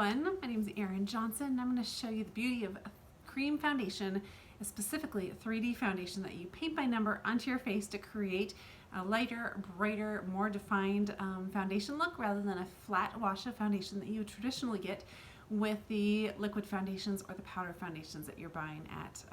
everyone, my name is Erin Johnson and I'm going to show you the beauty of a cream foundation, specifically a 3D foundation that you paint by number onto your face to create a lighter, brighter, more defined foundation look rather than a flat wash of foundation that you would traditionally get with the liquid foundations or the powder foundations that you're buying at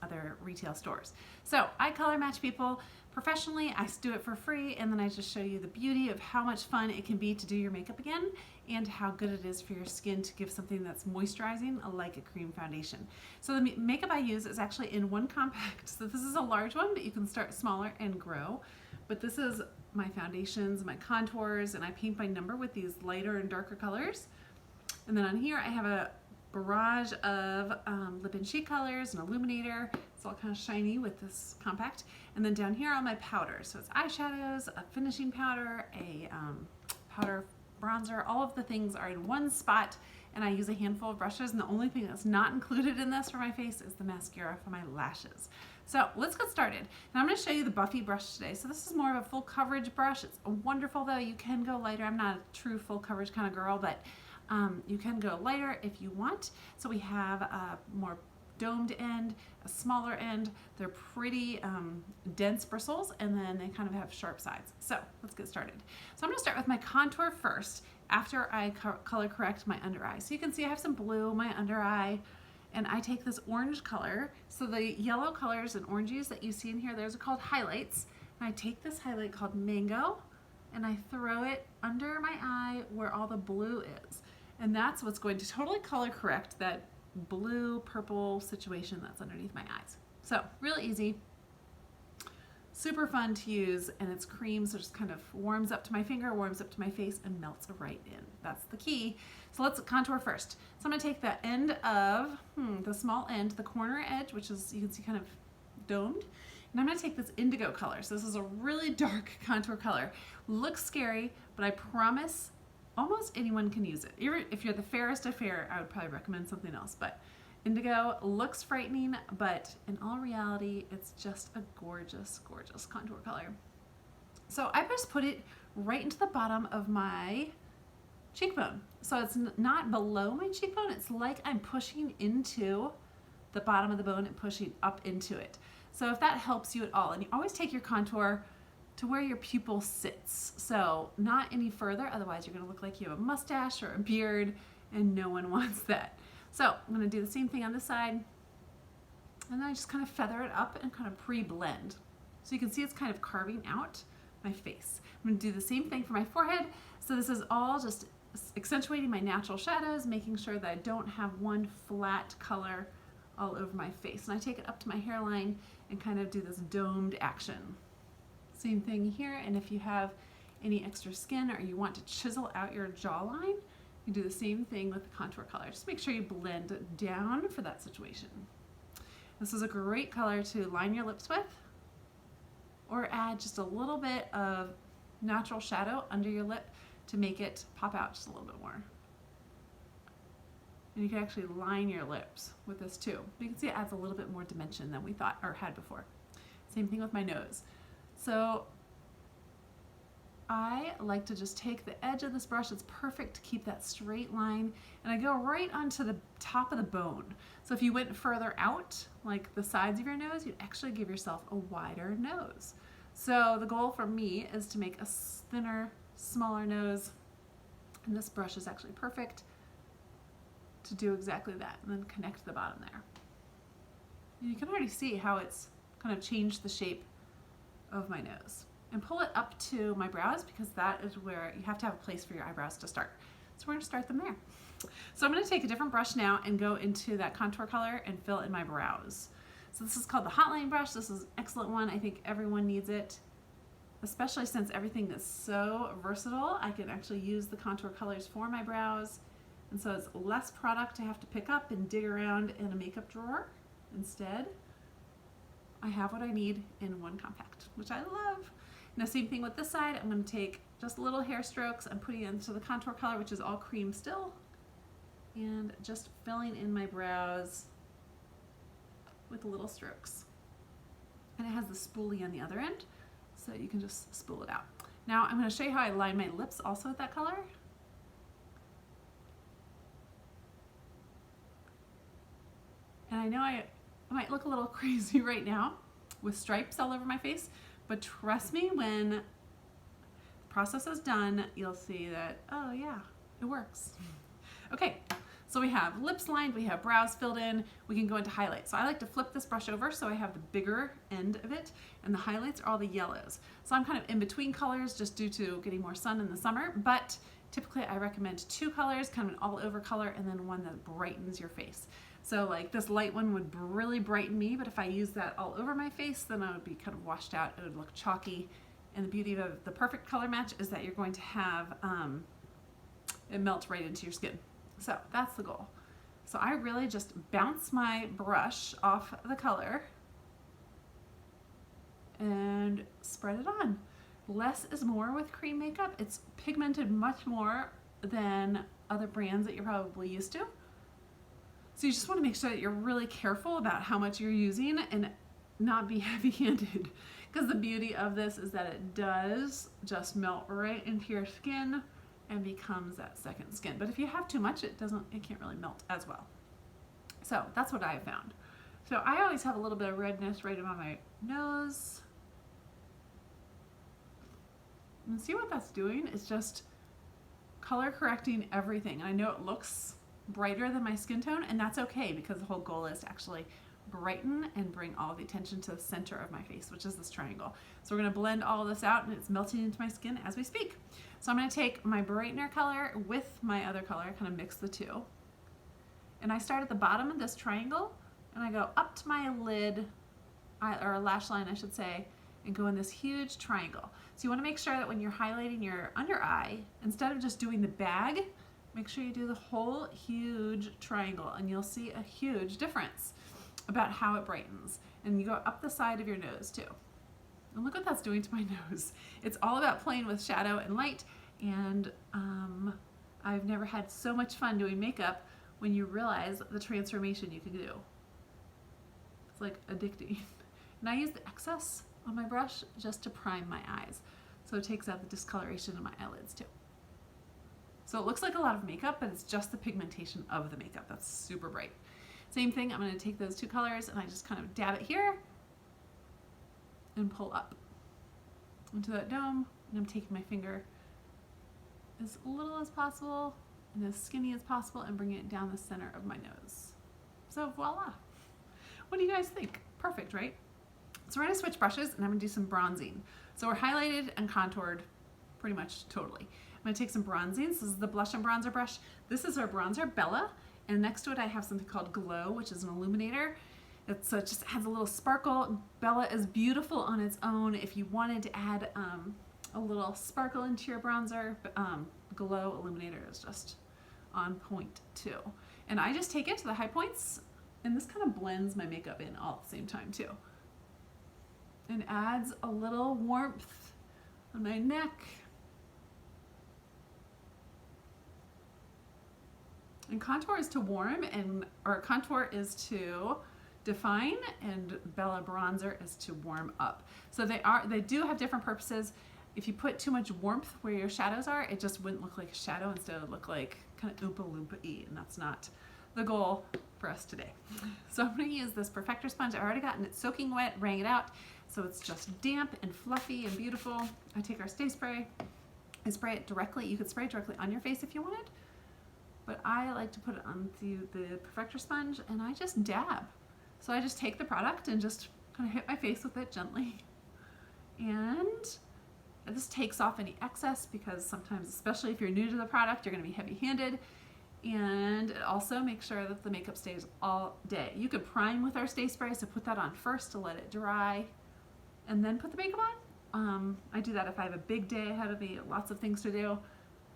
other retail stores. So I color match people professionally, I do it for free, and then I just show you the beauty of how much fun it can be to do your makeup again and how good it is for your skin to give something that's moisturizing like a cream foundation. So the makeup I use is actually in one compact. So this is a large one, but you can start smaller and grow. But this is my foundations, my contours, and I paint by number with these lighter and darker colors. And then on here I have a barrage of lip and cheek colors, an illuminator. It's all kind of shiny with this compact. And then down here are my powders. So it's eyeshadows, a finishing powder, a powder bronzer. All of the things are in one spot, and I use a handful of brushes, and the only thing that's not included in this for my face is the mascara for my lashes. So let's get started. And I'm going to show you the Buffy brush today. So this is more of a full coverage brush. It's wonderful though. You can go lighter. I'm not a true full coverage kind of girl, but you can go lighter if you want. So we have a more domed end, a smaller end. They're pretty dense bristles, and then they kind of have sharp sides. So let's get started. So I'm going to start with my contour first after I color correct my under eye. So you can see I have some blue in my under eye, and I take this orange color. So the yellow colors and oranges that you see in here, those are called highlights. And I take this highlight called Mango, and I throw it under my eye where all the blue is. And that's what's going to totally color correct that blue purple situation that's underneath my eyes. So really easy, super fun to use, and it's cream, so it just kind of warms up to my finger, warms up to my face, and melts right in. That's the key. So let's contour first. So I'm going to take the end of the small end, the corner edge, which is, you can see, kind of domed, and I'm going to take this indigo color. So this is a really dark contour color. Looks scary, but I promise almost anyone can use it. If you're the fairest of fair, I would probably recommend something else, but indigo looks frightening, but in all reality, it's just a gorgeous, gorgeous contour color. So I just put it right into the bottom of my cheekbone. So it's not below my cheekbone, it's like I'm pushing into the bottom of the bone and pushing up into it. So if that helps you at all, and you always take your contour to where your pupil sits. So not any further, otherwise you're gonna look like you have a mustache or a beard, and no one wants that. So I'm gonna do the same thing on this side, and then I just kind of feather it up and kind of pre-blend. So you can see it's kind of carving out my face. I'm gonna do the same thing for my forehead. So this is all just accentuating my natural shadows, making sure that I don't have one flat color all over my face. And I take it up to my hairline and kind of do this domed action. Same thing here, and if you have any extra skin or you want to chisel out your jawline, you do the same thing with the contour color. Just make sure you blend down for that situation. This is a great color to line your lips with, or add just a little bit of natural shadow under your lip to make it pop out just a little bit more. And you can actually line your lips with this too. You can see it adds a little bit more dimension than we thought or had before. Same thing with my nose. So I like to just take the edge of this brush. It's perfect to keep that straight line, and I go right onto the top of the bone. So if you went further out, like the sides of your nose, you'd actually give yourself a wider nose. So the goal for me is to make a thinner, smaller nose, and this brush is actually perfect to do exactly that, and then connect the bottom there. And you can already see how it's kind of changed the shape of my nose. And pull it up to my brows, because that is where you have to have a place for your eyebrows to start. So we're going to start them there. So I'm going to take a different brush now and go into that contour color and fill in my brows. So this is called the Hotline brush. This is an excellent one. I think everyone needs it, especially since everything is so versatile. I can actually use the contour colors for my brows, and so it's less product to have to pick up and dig around in a makeup drawer. Instead, I have what I need in one compact, which I love. Now, same thing with this side. I'm going to take just little hair strokes. I'm putting it into the contour color, which is all cream still, and just filling in my brows with little strokes. And it has the spoolie on the other end, so you can just spool it out. Now, I'm going to show you how I line my lips also with that color. I know I might look a little crazy right now with stripes all over my face, but trust me, when the process is done, you'll see that, oh yeah, it works. Okay, so we have lips lined, we have brows filled in, we can go into highlights. So I like to flip this brush over so I have the bigger end of it, and the highlights are all the yellows. So I'm kind of in between colors just due to getting more sun in the summer, but typically I recommend 2 colors, kind of an all over color, and then one that brightens your face. So like this light one would really brighten me, but if I use that all over my face, then I would be kind of washed out, it would look chalky. And the beauty of the perfect color match is that you're going to have it melt right into your skin. So that's the goal. So I really just bounce my brush off the color and spread it on. Less is more with cream makeup. It's pigmented much more than other brands that you're probably used to. So you just want to make sure that you're really careful about how much you're using and not be heavy-handed, because the beauty of this is that it does just melt right into your skin and becomes that second skin. But if you have too much, it can't really melt as well. So that's what I have found. So I always have a little bit of redness right around my nose. And see what that's doing? It's just color correcting everything. And I know it looks brighter than my skin tone, and that's okay, because the whole goal is to actually brighten and bring all the attention to the center of my face, which is this triangle. So we're going to blend all of this out, and it's melting into my skin as we speak. So I'm going to take my brightener color with my other color, kind of mix the two. And I start at the bottom of this triangle, and I go up to my lid, or lash line I should say, and go in this huge triangle. So you want to make sure that when you're highlighting your under eye, instead of just doing the bag, make sure you do the whole huge triangle, and you'll see a huge difference about how it brightens. And you go up the side of your nose too. And look what that's doing to my nose. It's all about playing with shadow and light, and I've never had so much fun doing makeup when you realize the transformation you can do. It's like addicting. And I use the excess on my brush just to prime my eyes, so it takes out the discoloration in my eyelids too. So it looks like a lot of makeup, but it's just the pigmentation of the makeup that's super bright. Same thing, I'm going to take those 2 colors and I just kind of dab it here and pull up into that dome, and I'm taking my finger as little as possible and as skinny as possible and bringing it down the center of my nose. So voila! What do you guys think? Perfect, right? So we're going to switch brushes, and I'm going to do some bronzing. So we're highlighted and contoured pretty much totally. I'm going to take some bronzing. This is the blush and bronzer brush. This is our bronzer, Bella, and next to it I have something called Glow, which is an illuminator. It just adds a little sparkle. Bella is beautiful on its own. If you wanted to add a little sparkle into your bronzer, Glow illuminator is just on point too. And I just take it to the high points, and this kind of blends my makeup in all at the same time too, and adds a little warmth on my neck. And contour is to warm, or contour is to define, and Bella bronzer is to warm up. So they do have different purposes. If you put too much warmth where your shadows are, it just wouldn't look like a shadow. Instead it would look like kind of Oompa Loompa-y, and that's not the goal for us today. So I'm going to use this Perfector sponge. I've already gotten it soaking wet, wrang it out, so it's just damp and fluffy and beautiful. I take our Stay Spray, I spray it directly. You could spray it directly on your face if you wanted, but I like to put it onto the Perfector sponge, and I just dab. So I just take the product and just kind of hit my face with it gently, and this takes off any excess, because sometimes, especially if you're new to the product, you're going to be heavy-handed. And it also makes sure that the makeup stays all day. You could prime with our Stay Spray, so put that on first to let it dry, and then put the makeup on. I do that if I have a big day ahead of me, lots of things to do,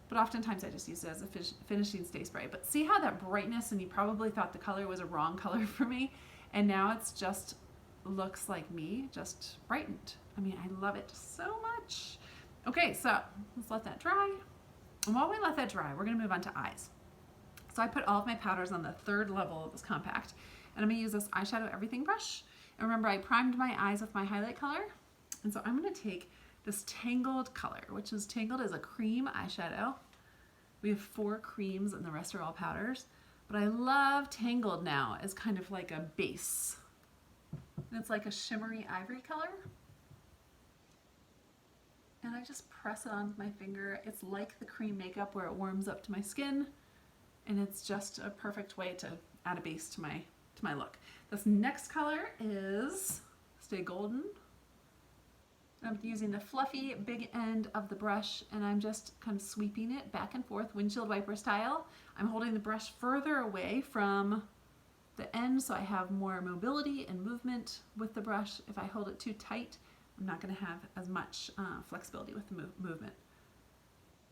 but oftentimes I just use it as a finishing Stay Spray. But see how that brightness, and you probably thought the color was a wrong color for me, and now it's just looks like me, just brightened. I mean, I love it so much. Okay, so let's let that dry. And while we let that dry, we're gonna move on to eyes. So I put all of my powders on the 3rd level of this compact, and I'm gonna use this eyeshadow everything brush. And remember, I primed my eyes with my highlight color. And so I'm gonna take this Tangled color, which is Tangled is a cream eyeshadow. We have 4 creams and the rest are all powders. But I love Tangled now as kind of like a base. And it's like a shimmery ivory color. And I just press it onto my finger. It's like the cream makeup where it warms up to my skin. And it's just a perfect way to add a base to my look. This next color is Stay Golden. I'm using the fluffy big end of the brush and I'm just kind of sweeping it back and forth, windshield wiper style. I'm holding the brush further away from the end so I have more mobility and movement with the brush. If I hold it too tight, I'm not going to have as much flexibility with the movement.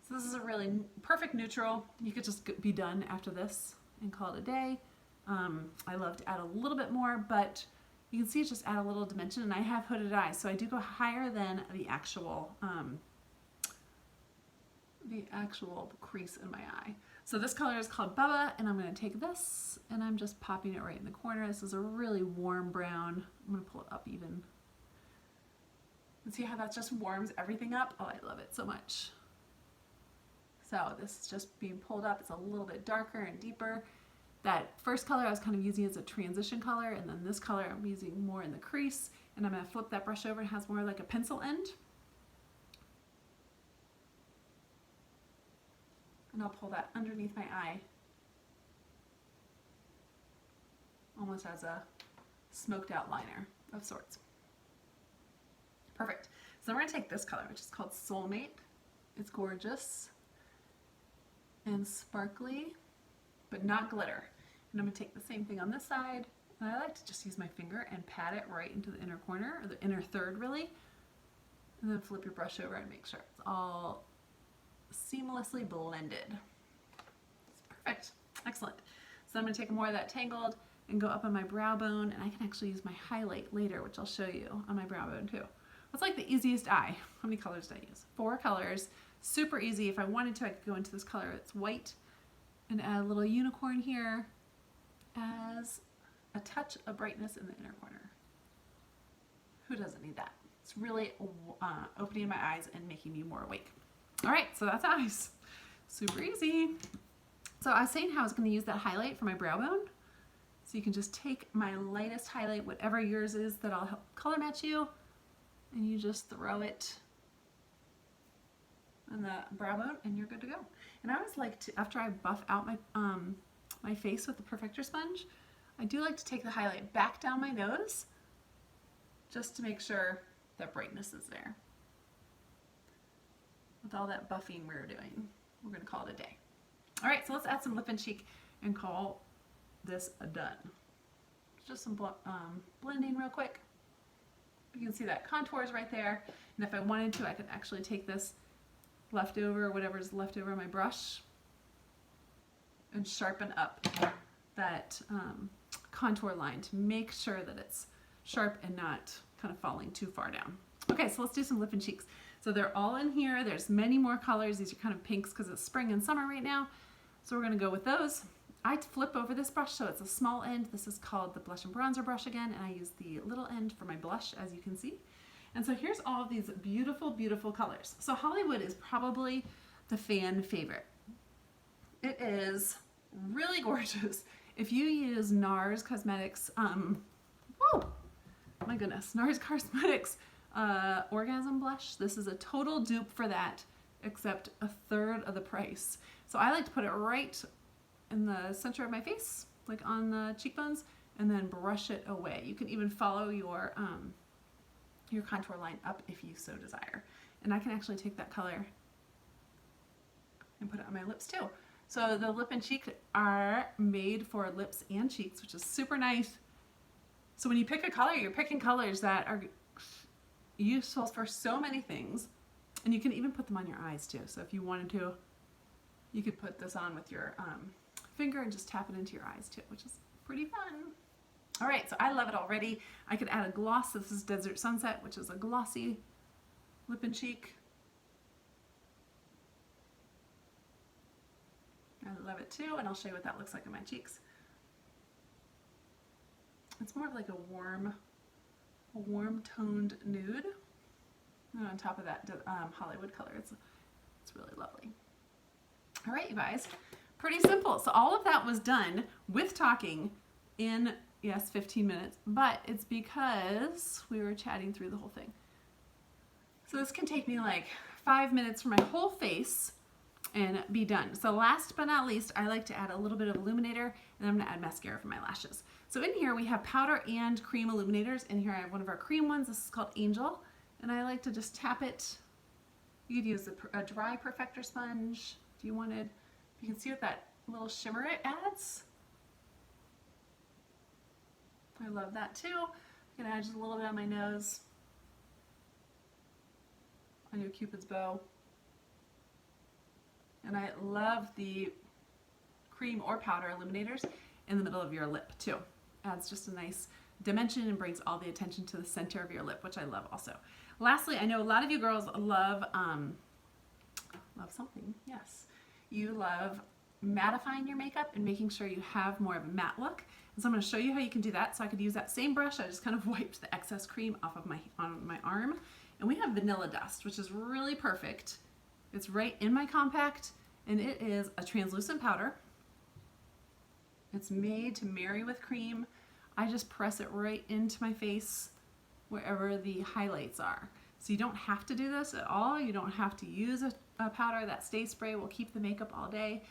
So this is a really perfect neutral. You could just be done after this and call it a day. I love to add a little bit more, but you can see it just add a little dimension, and I have hooded eyes, so I do go higher than the actual crease in my eye. So this color is called Bubba, and I'm going to take this, and I'm just popping it right in the corner. This is a really warm brown. I'm going to pull it up even. And see how that just warms everything up? Oh, I love it so much. So this is just being pulled up. It's a little bit darker and deeper. That first color I was kind of using as a transition color, and then this color I'm using more in the crease, and I'm going to flip that brush over. It has more like a pencil end. And I'll pull that underneath my eye, almost as a smoked out liner of sorts. Perfect. So I'm going to take this color, which is called Soulmate. It's gorgeous and sparkly, but not glitter. And I'm going to take the same thing on this side, and I like to just use my finger and pat it right into the inner corner, or the inner third really, and then flip your brush over and make sure it's all seamlessly blended. It's perfect. Excellent. So I'm going to take more of that Tangled and go up on my brow bone, and I can actually use my highlight later, which I'll show you on my brow bone too. It's like the easiest eye. How many colors did I use? 4 colors. Super easy. If I wanted to, I could go into this color. It's white and add a little unicorn here as a touch of brightness in the inner corner. Who doesn't need that? It's really opening my eyes and making me more awake. All right, so that's eyes. Super easy. So I was saying how I was going to use that highlight for my brow bone. So you can just take my lightest highlight, whatever yours is that I'll help color match you, and you just throw it on the brow bone and you're good to go. And I always like to, after I buff out my my face with the Perfector sponge, I do like to take the highlight back down my nose just to make sure that brightness is there. With all that buffing we're doing, we're going to call it a day. All right, so let's add some lip and cheek and call this done. Just some blending real quick. You can see that contour is right there, and if I wanted to, I could actually take this leftover, whatever's left over on my brush, and sharpen up that contour line to make sure that it's sharp and not kind of falling too far down. Okay, so let's do some lip and cheeks. So they're all in here. There's many more colors. These are kind of pinks because it's spring and summer right now. So we're going to go with those. I flip over this brush so it's a small end. This is called the Blush and Bronzer brush again, and I use the little end for my blush, as you can see. And so here's all of these beautiful, beautiful colors. So Hollywood is probably the fan favorite. It is really gorgeous. If you use NARS Cosmetics, whoa, my goodness, NARS Cosmetics Orgasm Blush, this is a total dupe for that, except a third of the price. So I like to put it right in the center of my face, like on the cheekbones, and then brush it away. You can even follow your contour line up if you so desire. And I can actually take that color and put it on my lips too. So the lip and cheek are made for lips and cheeks, which is super nice. So when you pick a color, you're picking colors that are useful for so many things. And you can even put them on your eyes too. So if you wanted to, you could put this on with your finger and just tap it into your eyes too, which is pretty fun. All right, so I love it already. I could add a gloss. This is Desert Sunset, which is a glossy lip and cheek. I love it too, and I'll show you what that looks like on my cheeks. It's more of like a warm toned nude. And on top of that Hollywood color, it's really lovely. All right, you guys, Pretty simple. So all of that was done with talking in, yes, 15 minutes, but it's because we were chatting through the whole thing. So this can take me like 5 minutes for my whole face and be done. So last but not least, I like to add a little bit of illuminator, and I'm gonna add mascara for my lashes. So in here we have powder and cream illuminators. In here I have one of our cream ones. This is called Angel, and I like to just tap it. You could use a dry perfector sponge if you wanted. You can see what that little shimmer it adds. I love that too. I'm gonna add just a little bit on my nose. On your Cupid's bow. And I love the cream or powder illuminators in the middle of your lip too. Adds just a nice dimension and brings all the attention to the center of your lip, which I love also. Lastly, I know a lot of you girls love something, yes. You love mattifying your makeup and making sure you have more of a matte look. And so I'm gonna show you how you can do that. So I could use that same brush. I just kind of wiped the excess cream off of on my arm. And we have Vanilla Dust, which is really perfect. It's right in my compact, and it is a translucent powder. It's made to marry with cream. I just press it right into my face wherever the highlights are. So you don't have to do this at all. You don't have to use a powder. That Stay Spray will keep the makeup all day.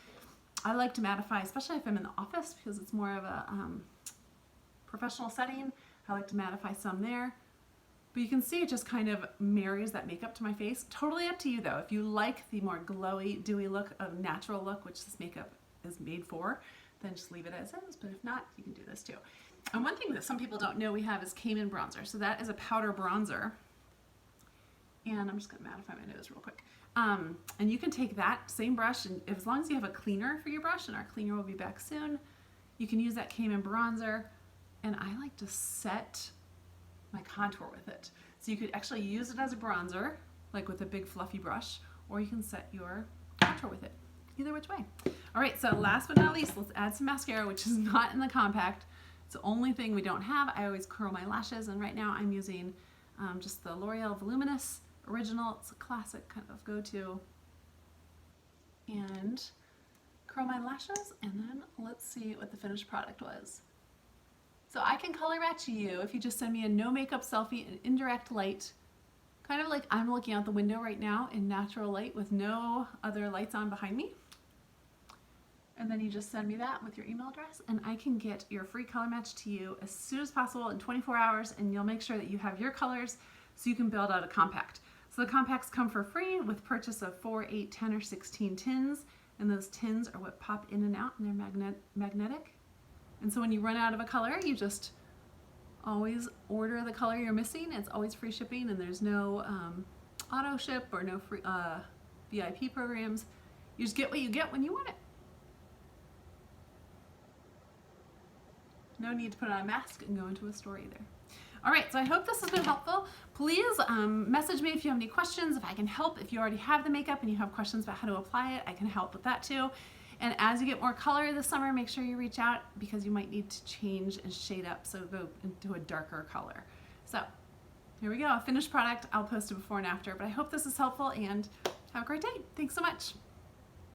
I like to mattify, especially if I'm in the office, because it's more of a professional setting. I like to mattify some there. But you can see it just kind of marries that makeup to my face. Totally up to you though. If you like the more glowy, dewy look of natural look, which this makeup is made for, then just leave it as is. But if not, you can do this too. And one thing that some people don't know we have is Cayman bronzer. So that is a powder bronzer. And I'm just gonna mattify my nose real quick. And you can take that same brush, and as long as you have a cleaner for your brush, and our cleaner will be back soon, you can use that Cayman bronzer. And I like to set my contour with it. So you could actually use it as a bronzer, like with a big fluffy brush, or you can set your contour with it. Either which way. All right, so last but not least, let's add some mascara, which is not in the compact. It's the only thing we don't have. I always curl my lashes, and right now I'm using just the L'Oreal Voluminous Original. It's a classic kind of go-to. And curl my lashes, and then let's see what the finished product was. So I can color match you if you just send me a no makeup selfie in indirect light, kind of like I'm looking out the window right now in natural light with no other lights on behind me. And then you just send me that with your email address, and I can get your free color match to you as soon as possible in 24 hours, and you'll make sure that you have your colors so you can build out a compact. So the compacts come for free with purchase of 4, 8, 10, or 16 tins, and those tins are what pop in and out, and they're magnetic. And so when you run out of a color, you just always order the color you're missing. It's always free shipping, and there's no auto ship or no free VIP programs. You just get what you get when you want it. No need to put on a mask and go into a store either. All right, so I hope this has been helpful. Please message me if you have any questions, if I can help. If you already have the makeup and you have questions about how to apply it, I can help with that too. And as you get more color this summer, make sure you reach out, because you might need to change and shade up, so go into a darker color. So here we go, a finished product. I'll post a before and after, but I hope this is helpful, and have a great day. Thanks so much.